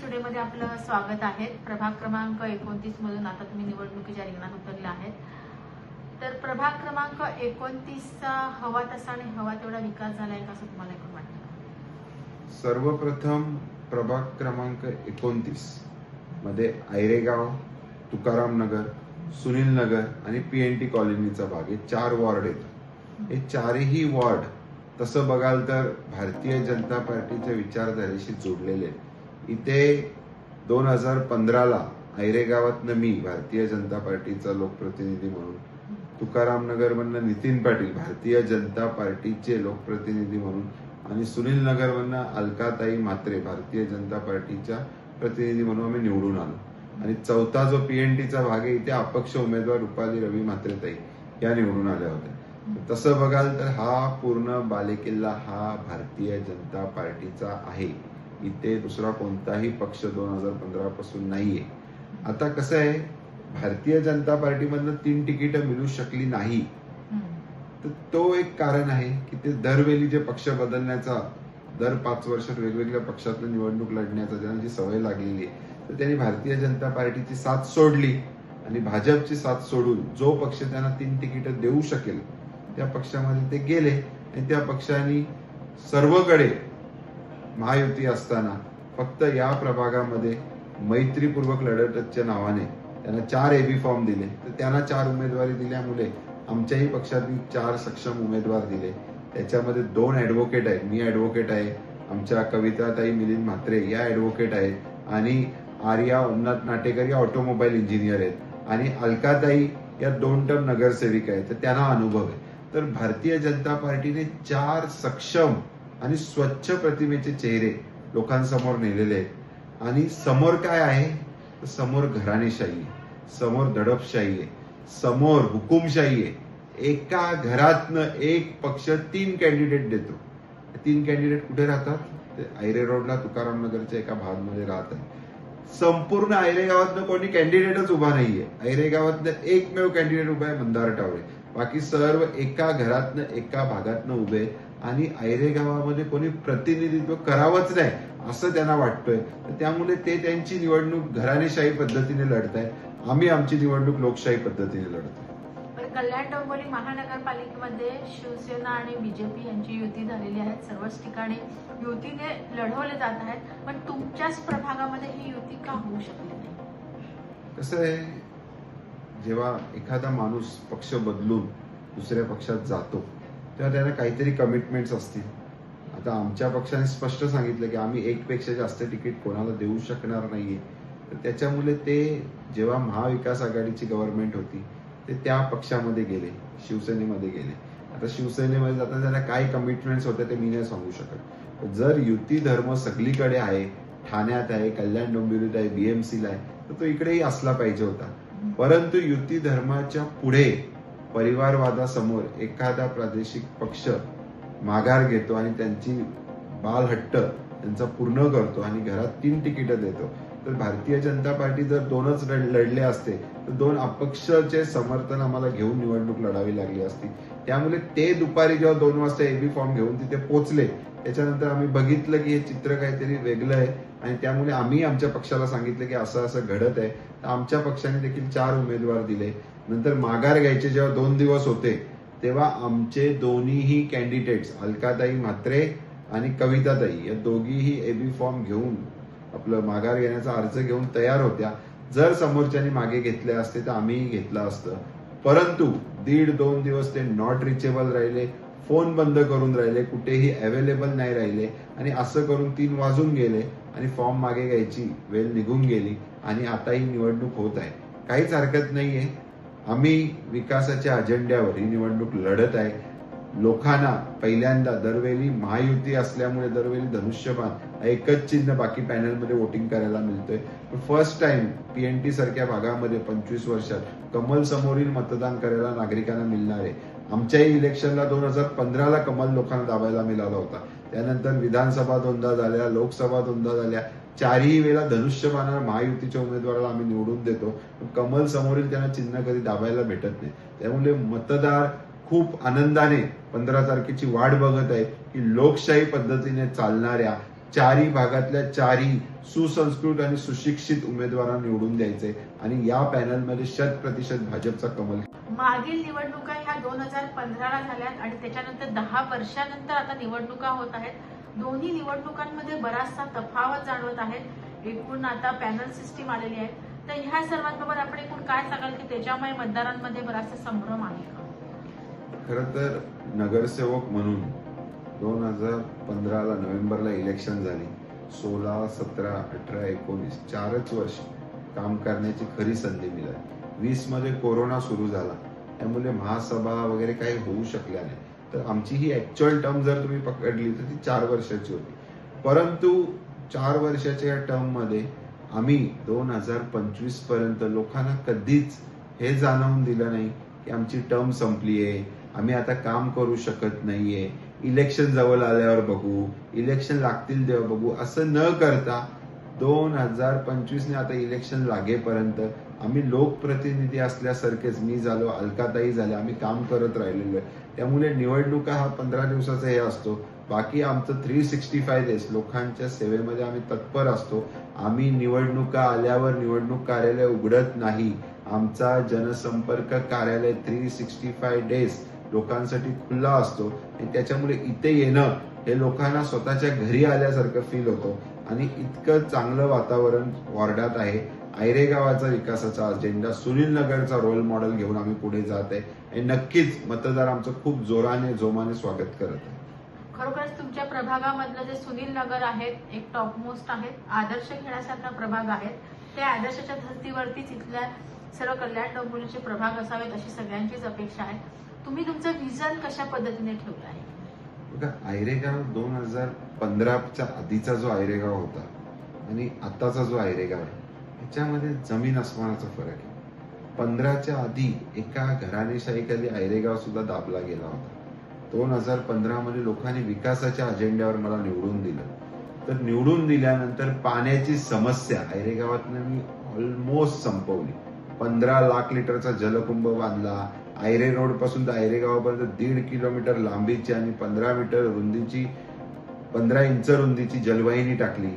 Today मध्ये आपलं स्वागत आहे। प्रभाग क्रमांक 29 मधून आता तुम्ही निवडणुकीच्या रिंगणात उतरले आहेत। तर प्रभाग क्रमांक 29 चा हवा तसा आणि हवा तेवढा विकास झालाय का असं तुम्हाला एकूण वाटतं? सर्वप्रथम प्रभाग क्रमांक 29 मध्ये आयरेगाव, तुकाराम नगर, सुनील नगर आणि पीएनटी कॉलनीचा भाग हे 4 वॉर्ड आहेत। हे चारही वॉर्ड तसं बघाल तर भारतीय जनता पार्टीच्या विचारधारेशी जोडलेले आहेत। इथे 2015ला आयरेगावातनं मी भारतीय जनता पार्टीचा लोकप्रतिनिधी म्हणून, तुकाराम नगरमधनं नितीन पाटील भारतीय जनता पार्टीचे लोकप्रतिनिधी म्हणून आणि सुनील नगरमधनं अलकाताई म्हात्रे भारतीय जनता पार्टीच्या प्रतिनिधी म्हणून आम्ही निवडून आलो। आणि चौथा जो पीएनटीचा भाग आहे इथे अपक्ष उमेदवार रुपाली रवी म्हात्रेताई या निवडून आल्या होत्या। तसं बघाल तर हा पूर्ण बालेकिल्ला हा भारतीय जनता पार्टीचा आहे। इथे दुसरा कोणताही पक्ष 2015 पासून नाहीये। आता कसं आहे, भारतीय जनता पार्टीमधनं 3 तिकीटं मिळू शकली नाही, तर तो एक कारण आहे की ते दरवेळी जे पक्ष बदलण्याचा, दर 5 वर्षात वेगवेगळ्या पक्षातून निवडणूक लढण्याचा ज्यांना जी सवय लागलेली आहे, तर त्यांनी भारतीय जनता पार्टीची साथ सोडली आणि भाजपची साथ सोडून जो पक्ष त्यांना 3 तिकीटं देऊ शकेल त्या पक्षामध्ये ते गेले आणि त्या पक्षाने सर्वकडे महायुती असताना फक्त या प्रभागामध्ये मैत्रीपूर्वक लढतच्या नावाने त्यांना 4 एबी फॉर्म दिले। तर त्यांना 4 उमेदवारी दिल्यामुळे आमच्याही पक्षातील 4 सक्षम उमेदवार दिले। त्याच्यामध्ये 2 ऍडव्होकेट आहेत, मी ऍडव्होकेट आहे, आमच्या कविताताई मिलिंद म्हात्रे या ऍडव्होकेट आहेत आणि आर्या ओमनाथ नाटेकर या ऑटोमोबाईल इंजिनियर आहेत आणि अलकाताई या 2 टर्म नगरसेविका आहेत, तर त्यांना अनुभव आहे। तर भारतीय जनता पार्टीने 4 सक्षम आणि स्वच्छ प्रतिमेचे चेहरे लोकांसमोर नेलेले आहेत। आणि समोर काय आहे, तर समोर घराणेशाही आहे, समोर दडपशाही आहे, समोर हुकुमशाही आहे। एका घरातनं एक पक्ष 3 कॅन्डिडेट देतो। 3 कॅन्डिडेट कुठे राहतात, ते आयरे रोडला तुकाराम नगरच्या एका भागमध्ये राहत आहे। संपूर्ण आयरे गावातनं कोणी कॅन्डिडेटच उभा नाहीये। आयरे गावातनं एकमेव कॅन्डिडेट उभा आहे मंदार टावरे, बाकी सर्व एका घरातनं एका भागातनं उभे आणि आयरे गावामध्ये कोणी प्रतिनिधित्व करावंच नाही असं त्यांना वाटतंय। त्यामुळे ते त्यांची निवडणूक घराणेशाही पद्धतीने लढतायत, आम्ही आमची निवडणूक लोकशाही पद्धतीने लढतोय। कल्याण डोंबिवली महानगरपालिकेमध्ये शिवसेना आणि बीजेपी यांची युती झालेली आहे। सर्वच ठिकाणी युतीने लढवले जात आहेत, पण तुमच्याच प्रभागामध्ये ही युती का होऊ शकली नाही? कसं आहे, जेव्हा एखादा माणूस पक्ष बदलून दुसऱ्या पक्षात जातो तेव्हा त्यांना काहीतरी कमिटमेंट्स असतील। आता आमच्या पक्षाने स्पष्ट सांगितलं की आम्ही 1 पेक्षा जास्त तिकीट कोणाला देऊ शकणार नाहीये। तर त्याच्यामुळे ते जेव्हा महाविकास आघाडीची गव्हर्नमेंट होती ते त्या पक्षामध्ये गेले, शिवसेनेमध्ये गेले। आता शिवसेनेमध्ये जाताना त्यांना काय कमिटमेंट्स होते ते मी नाही सांगू शकत। जर युती धर्म सगळीकडे आहे, ठाण्यात आहे, कल्याण डोंबिवलीत आहे, बीएमसीला आहे, तर तो इकडेही असला पाहिजे होता। परंतु युती धर्माच्या पुढे परिवारवादासमोर एखादा प्रादेशिक पक्ष माघार घेतो आणि त्यांची बालहट्ट त्यांचा पूर्ण करतो आणि घरात 3 तिकीटं देतो। तर भारतीय जनता पार्टी जर 2च लढले असते तर 2 अपक्षचे समर्थन आम्हाला घेऊन निवडणूक लढावी लागली असती। त्यामुळे ते दुपारी जेव्हा 2 वाजता एबी फॉर्म घेऊन तिथे पोहोचले त्याच्यानंतर आम्ही बघितलं की हे चित्र काहीतरी वेगळं आहे आणि त्यामुळे आम्ही आमच्या पक्षाला सांगितलं की असं असं घडत आहे। तर आमच्या पक्षाने देखील 4 उमेदवार दिले। नंतर माघार घ्यायचे जेव्हा 2 दिवस होते तेव्हा आमचे दोन्हीही कॅन्डिडेट्स अलकाताई म्हात्रे आणि कविताताई या दोघीही एबी फॉर्म घेऊन आपलं माघार घेण्याचा अर्ज घेऊन तयार होत्या। जर समोरच्यानी मागे घेतले असते तर आम्हीही घेतलं असतं, परंतु 1.5-2 दिवस ते नॉट रिचेबल राहिले, फोन बंद करून राहिले, कुठेही अवेलेबल नाही राहिले आणि असं करून 3 वाजून गेले आणि फॉर्म मागे घ्यायची वेळ निघून गेली आणि आता ही निवडणूक होत आहे। काहीच हरकत नाहीये, आम्ही विकासाच्या अजेंड्यावर ही निवडणूक लढत आहे। लोकांना पहिल्यांदा दरवेळी महायुती असल्यामुळे दरवेळी धनुष्यबाण एकच चिन्ह बाकी पॅनलमध्ये वोटिंग करायला मिळतोय। फर्स्ट टाइम पीएनटी सारख्या भागामध्ये 25 वर्षात कमल समोरील मतदान करायला नागरिकांना मिळणार आहे। आमच्याही इलेक्शनला 2015ला कमल लोकांना दाबायला मिळाला होता, त्यानंतर विधानसभा 2दा झाल्या, लोकसभा 2दा झाल्या, 4ही वेळा धनुष्यबाणाला महायुतीच्या उमेदवाराला आम्ही निवडून देतो, कमल समोरील त्यांना चिन्ह कधी दाबायला भेटत नाही। त्यामुळे मतदार खूप आनंदाने 15 तारखेची वाट बघत आहे की लोकशाही पद्धतीने चालणाऱ्या चारही भागातल्या चारही सुसंस्कृत आणि सुशिक्षित उमेदवारांना निवडून द्यायचे आणि या पॅनलमध्ये 100% भाजपचा कमल. मागील निवडणुका ह्या 2015ला झाल्यात आणि त्याच्यानंतर 10 वर्षानंतर आता निवडणुका होत आहेत. दोन्ही निवडणुकांमध्ये बराचसा तफावत जाणवत आहेत. एकूण आता पॅनल सिस्टीम आलेली आहे. तर ह्या सर्वांबाबत आपण एकूण काय सांगाल की त्याच्यामुळे मतदारांमध्ये बराचसा संभ्रम आहे का? खरं तर नगरसेवक म्हणून 2015ला नोव्हेंबरला इलेक्शन झाली. 16, 17, 18, 19 4च वर्ष काम करण्याची खरी संधी मिळाली. 20 मध्ये कोरोना सुरू झाला, त्यामुळे महासभा वगैरे काही होऊ शकल्या नाही. तर आमची ही ऍक्च्युअल टर्म जर तुम्ही पकडली तर ती 4 वर्षाची होती. परंतु 4 वर्षाच्या या टर्म मध्ये आम्ही 2025 पर्यंत लोकांना कधीच हे जाणवून दिलं नाही की आमची टर्म संपली आहे, आम्ही आता काम करू शकत नाहीये, इलेक्शन जवळ आल्यावर बघू, इलेक्शन लागतील तेव्हा बघू, असं न करता 2025 ने आता इलेक्शन लागेपर्यंत आम्ही लोकप्रतिनिधी असल्यासारखेच, मी झालो, अलकाताई झाले, आम्ही काम करत राहिलेलो आहे. त्यामुळे निवडणुका हा 15 दिवसाचा हे असतो, बाकी आमचं 365 डेज लोकांच्या सेवेमध्ये आम्ही तत्पर असतो. आम्ही निवडणुका आल्यावर निवडणूक कार्यालय उघडत नाही. आमचा जनसंपर्क कार्यालय 365 डेज लोकांसाठी खुला असतो आणि त्याच्यामुळे इथे येणं हे लोकांना स्वतःच्या घरी आल्यासारखं फील होतं आणि इतकं चांगलं वातावरण वॉर्डात आहे. आयरे गावाचा विकासाचा अजेंडा, सुनील नगरचा रोल मॉडेल घेऊन आम्ही पुढे जात आहे आणि नक्कीच मतदार आमचं खूप जोराने जोमाने स्वागत करत आहे. खरोखरच तुमच्या प्रभागामधलं जे सुनील नगर आहेत, एक टॉपमोस्ट आहेत, आदर्श घेण्यासारखा प्रभाग आहेत. त्या आदर्शाच्या धर्तीवरतीच इथल्या सर्व कल्याण डोंबिवलीचे प्रभाग असावेत अशी सगळ्यांचीच अपेक्षा आहे. तुम्ही तुमचं विजन कशा पद्धतीने ठेवलं आहे? बघा, आयरेगाव 2015च्या आधीचा जो आयरेगाव होता आणि आताचा जो आयरेगाव आहे ह्याच्यामध्ये जमीन आसमानाचा फरक आहे. 15च्या आधी एका घराणेशाहीखाली आयरेगाव सुद्धा दाबला गेला होता. 2015 मध्ये लोकांनी विकासाच्या अजेंड्यावर मला निवडून दिलं. तर निवडून दिल्यानंतर पाण्याची समस्या आयरेगावातनं मी ऑलमोस्ट संपवली. 15 लाख लिटरचा जलकुंभ बांधला. आयरे रोड पासून तर आयरे गावापर्यंत 1.5 किलोमीटर लांबीची आणि 15 इंच रुंदीची जलवाहिनी टाकली.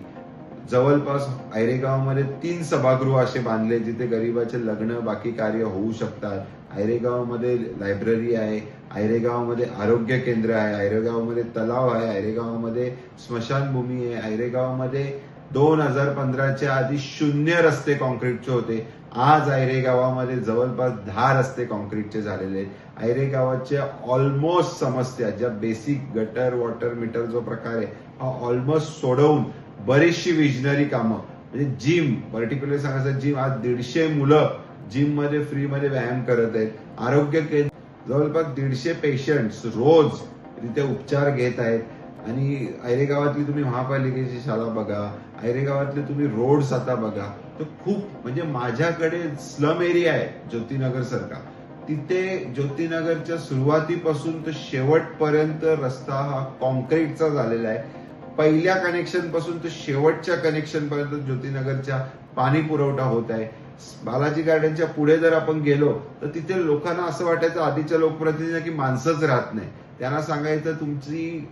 जवळपास आयरे गावामध्ये 3 सभागृह असे बांधले जिथे गरिबाचे लग्न बाकी कार्य होऊ शकतात. आयरे गावामध्ये लायब्ररी आहे, आयरे गावामध्ये आरोग्य केंद्र आहे, आयरे गावामध्ये तलाव आहे, आयरे गावामध्ये स्मशानभूमी आहे. आयरे गावामध्ये 2015च्या आधी 0 रस्ते कॉन्क्रीटचे होते. आज आयरे गावामध्ये जवळपास 10 रस्ते कॉन्क्रीटचे झालेले आहेत. आयरे गावाच्या ऑलमोस्ट समस्या, ज्या बेसिक गटर वॉटर मीटर जो प्रकार आहे हा ऑलमोस्ट सोडवून बरीचशी विजनरी कामं, म्हणजे जिम, पर्टिक्युलर सांगायचं जिम, आज 150 मुलं जिम मध्ये फ्री मध्ये व्यायाम करत आहेत. आरोग्य केंद्र जवळपास 150 पेशंट्स रोज तिथे उपचार घेत आहेत. आणि आयरे गावातली तुम्ही महापालिकेची शाळा बघा, आयरे गावातले तुम्ही रोड्स आता बघा, तर खूप, म्हणजे माझ्याकडे स्लम एरिया आहे ज्योतिनगर सारखा, तिथे ज्योतिनगरच्या सुरुवातीपासून तर शेवटपर्यंत रस्ता हा कॉन्क्रीटचा झालेला आहे. पहिल्या कनेक्शन पासून तर शेवटच्या कनेक्शन पर्यंत ज्योतिनगरच्या पाणी पुरवठा होत आहे. बालाजी गार्डनच्या पुढे जर आपण गेलो तर तिथे लोकांना असं वाटायचं आधीच्या लोकप्रतिनिधी की माणसंच राहत नाही. त्यांना सांगायचं तुमची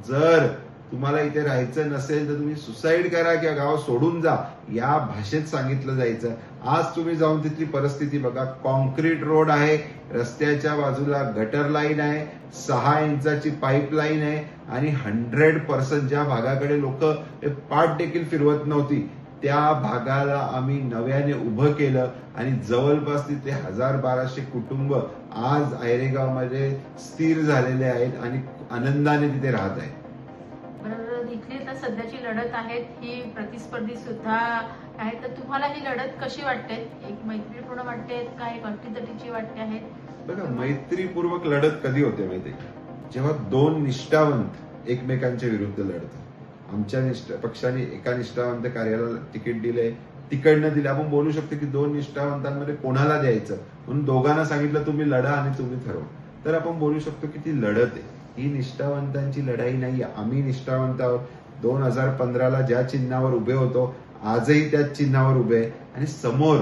जर तुम्हाला इथे राहायचं नसेल तर तुम्ही सुसाईड करा किंवा गाव सोडून जा, या भाषेत सांगितलं जायचं. आज तुम्ही जाऊन तिथली परिस्थिती बघा. कॉन्क्रीट रोड आहे, रस्त्याच्या बाजूला गटर लाईन आहे, 6 इंचाची पाईपलाईन आहे आणि 100% ज्या भागाकडे लोक पाठ देखील फिरवत नव्हती त्या भागाला आम्ही नव्याने उभं केलं आणि जवळपास तिथे 1000-1200 कुटुंब आज आयरेगावमध्ये स्थिर झालेले आहेत आणि आनंदाने तिथे राहत आहेत. इथली तर सध्याची लढत आहे ही प्रतिस्पर्धी सुद्धा आहे, तर तुम्हाला ही लढत कशी वाटते? एक मैत्रीपूर्ण वाटते का एक अटीतटीची वाटते आहे? बघा, मैत्रीपूर्वक लढत कधी होते माहिती आहे? जेव्हा 2 निष्ठावंत एकमेकांच्या विरुद्ध लढतात. आमच्या पक्षाने एका निष्ठावंत कार्याला तिकीट दिले, तिकडनं दिले. आपण बोलू शकतो की 2 निष्ठावंतांमध्ये कोणाला द्यायचं म्हणून दोघांना सांगितलं तुम्ही लढा आणि तुम्ही ठरवा, तर आपण बोलू शकतो की ती लढत आहे. ही निष्ठावंतांची लढाई नाही. आम्ही निष्ठावंत आहोत. 2015ला ज्या चिन्हावर उभे होतो आजही त्याच चिन्हावर उभे आहे आणि समोर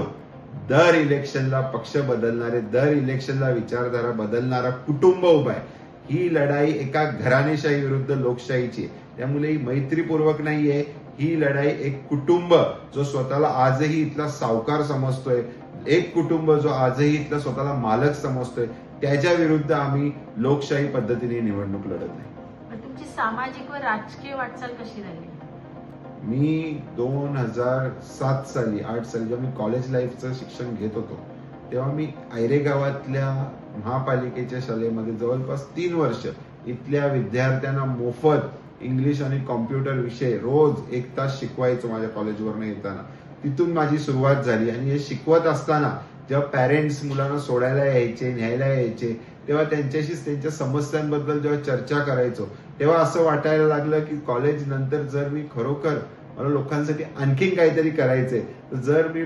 दर इलेक्शनला पक्ष बदलणारे, दर इलेक्शनला विचारधारा बदलणारा कुटुंब उभा आहे. ही लढाई एका घराणेशाही विरुद्ध लोकशाहीची आहे. त्यामुळे ही मैत्रीपूर्वक नाहीये, ही लढाई एक कुटुंब जो स्वतःला आजही इथला सावकार समजतोय, एक कुटुंब जो आजही इथला स्वतःला मालक समजतोय, त्याच्या विरुद्ध आम्ही लोकशाही पद्धतीने निवडणूक लढत नाही. पण तुमची सामाजिक व राजकीय वाटचाल कशी झाली? मी 2007 साली 8 साली जेव्हा मी कॉलेज लाईफचं शिक्षण घेत होतो तेव्हा मी आयरे गावातल्या महापालिकेच्या शाळेमध्ये जवळपास 3 वर्ष इथल्या विद्यार्थ्यांना मोफत इंग्लिश आणि कॉम्प्युटर विषय रोज 1 तास शिकवायचो माझ्या कॉलेजवरनं येताना. तिथून माझी सुरुवात झाली आणि हे शिकवत असताना जेव्हा पॅरेंट्स मुलांना सोडायला यायचे, न्यायला यायचे, तेव्हा त्यांच्याशीच त्यांच्या समस्यांबद्दल जेव्हा चर्चा करायचो तेव्हा असं वाटायला लागलं की कॉलेज नंतर जर मी खरोखर मला लोकांसाठी आणखीन काहीतरी करायचंय तर जर मी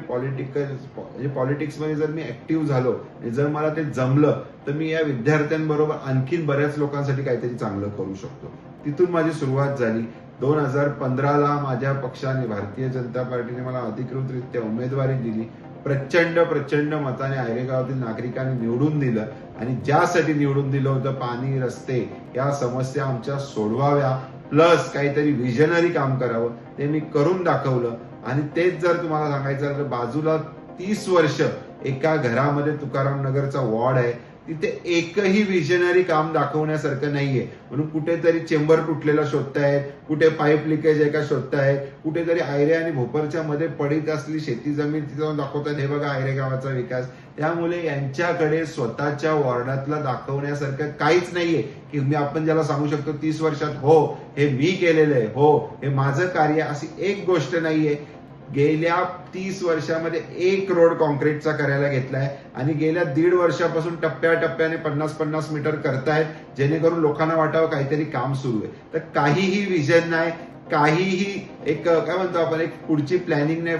पॉलिटिक्समध्ये जर मी ऍक्टिव्ह झालो आणि जर मला ते जमलं तर मी या विद्यार्थ्यांबरोबर आणखीन बऱ्याच लोकांसाठी काहीतरी चांगलं करू शकतो. तिथून माझी सुरुवात झाली. 2015ला माझ्या पक्षाने भारतीय जनता पार्टीने मला अधिकृतरित्या उमेदवारी दिली. प्रचंड मताने आयरे गावातील नागरिकांनी निवडून दिलं आणि ज्यासाठी निवडून दिलं होतं पाणी, रस्ते या समस्या आमच्या सोडवाव्या प्लस काहीतरी विजनरी काम करावं ते मी करून दाखवलं. आणि तेच जर तुम्हाला सांगायचं तर बाजूला 30 वर्ष एका घरामध्ये तुकाराम नगरचा वॉर्ड आहे, तिथे एकही विजनरी काम दाखवण्यासारखं नाहीये. म्हणून कुठेतरी चेंबर तुटलेला शोधतायत, कुठे पाईप लिकेज आहे का शोधतायत, कुठेतरी आयरे आणि भोपरच्या मध्ये पडीत असली शेती जमीन तिथं दाखवतात, हे बघा आयरे गावाचा विकास. त्यामुळे यांच्याकडे स्वतःच्या वॉर्डातला दाखवण्यासारखं काहीच नाहीये की आपण ज्याला सांगू शकतो 30 वर्षात हो हे मी केलेलं आहे, हो हे माझं कार्य, अशी एक गोष्ट नाहीये. गेल्या 30 वर्षामध्ये 1 रोड कॉन्क्रीटचा करायला घेतलाय आणि गेल्या 1.5 वर्षापासून टप्प्याटप्प्याने 50-50 मीटर करतायत जेणेकरून लोकांना वाटावं काहीतरी काम सुरू आहे. तर काहीही विजन नाही, काहीही एक काय म्हणतो आपण एक पुढची प्लॅनिंग नाही.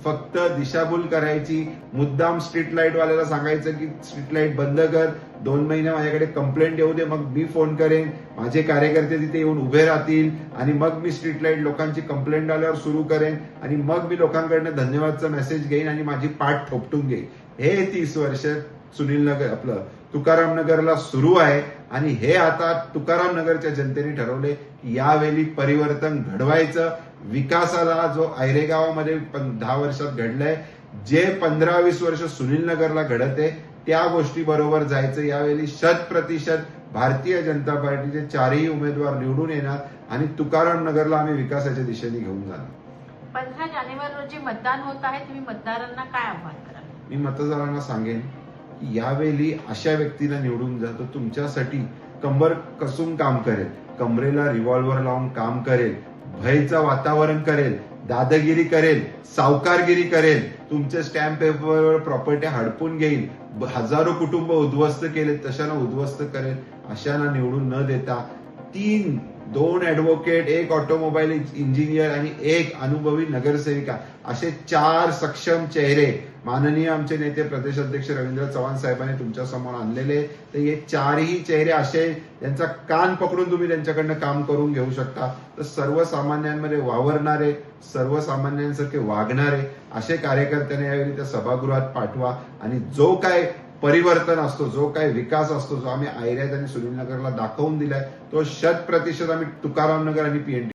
फक्त दिशाभूल करायची. मुद्दाम स्ट्रीट लाईट वाल्याला सांगायचं की स्ट्रीट लाईट बंद कर, 2 महिने माझ्याकडे कंप्लेंट येऊ दे, मग मी फोन करेन, माझे कार्यकर्ते तिथे येऊन उभे राहतील आणि मग मी स्ट्रीट लाईट लोकांची कंप्लेंट आल्यावर सुरू करेन आणि मग मी लोकांकडनं धन्यवादचा मेसेज घेईन आणि माझी पाठ थोपटून घेईन. हे 30 वर्ष सुनील नगर आपलं तुकाराम नगरला सुरू आहे आणि हे आता तुकाराम नगरच्या जनतेने ठरवले की यावेळी परिवर्तन घडवायचं. विकासाला जो आयरे गावामध्ये 10 वर्षात घडलंय, जे 15-20 वर्ष सुनील नगरला घडत आहे त्या गोष्टी बरोबर जायचं. यावेळी 100% भारतीय जनता पार्टीचे 4ही उमेदवार निवडून येणार आणि तुकाराम नगरला आम्ही विकासाच्या दिशेने घेऊन जाणार. 15 जानेवारी रोजी मतदान होत आहे, तुम्ही मतदारांना काय आव्हान कराल? मी मतदारांना सांगेन की यावेळी अशा व्यक्तीला निवडून जातो तुमच्यासाठी कंबर कसून काम करेल, कमरेला रिव्हॉल्व्हर लावून काम करेल, भयचं वातावरण करेल, दादागिरी करेल, सावकारगिरी करेल, तुमचे स्टॅम्प पेपरवर प्रॉपर्टी हडपून घेईल, हजारो कुटुंब उद्ध्वस्त केले तशाना उद्ध्वस्त करेल. अशांना निवडून न देता 2 ऍडव्होकेट, 1 ऑटोमोबाईल इंजिनियर आणि 1 अनुभवी नगरसेविका असे 4 सक्षम चेहरे माननीय आमचे नेते प्रदेश अध्यक्ष रवींद्र चव्हाण साहेबांनी तुमच्या समोर आणलेले. तर हे 4ही चेहरे असे त्यांचा कान पकडून तुम्ही त्यांच्याकडनं काम करून घेऊ शकता. तर सर्वसामान्यांमध्ये वावरणारे, सर्वसामान्यांसारखे वागणारे असे कार्यकर्त्यांना यावेळी त्या सभागृहात पाठवा आणि जो काय परिवर्तन असतो, जो काय विकास असतो, जो आम्ही आयऱ्यात आणि सुनील नगरला दाखवून दिलाय तो 100% आम्ही तुकाराम नगर आणि PNT